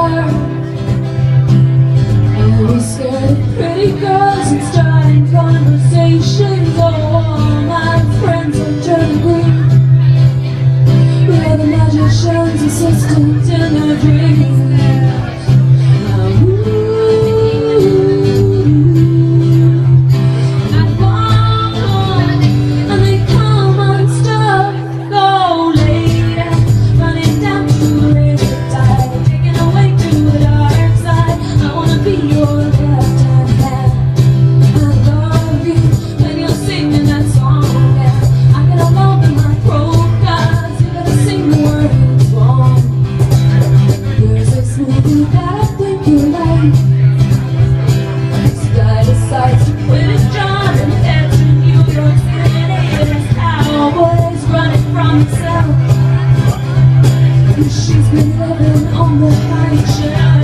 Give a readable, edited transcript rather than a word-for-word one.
bar. I was scared of pretty girls and starting conversations. All my friends are turning green. You're the magician's assistant in their dreams. She's been living on the high shelf.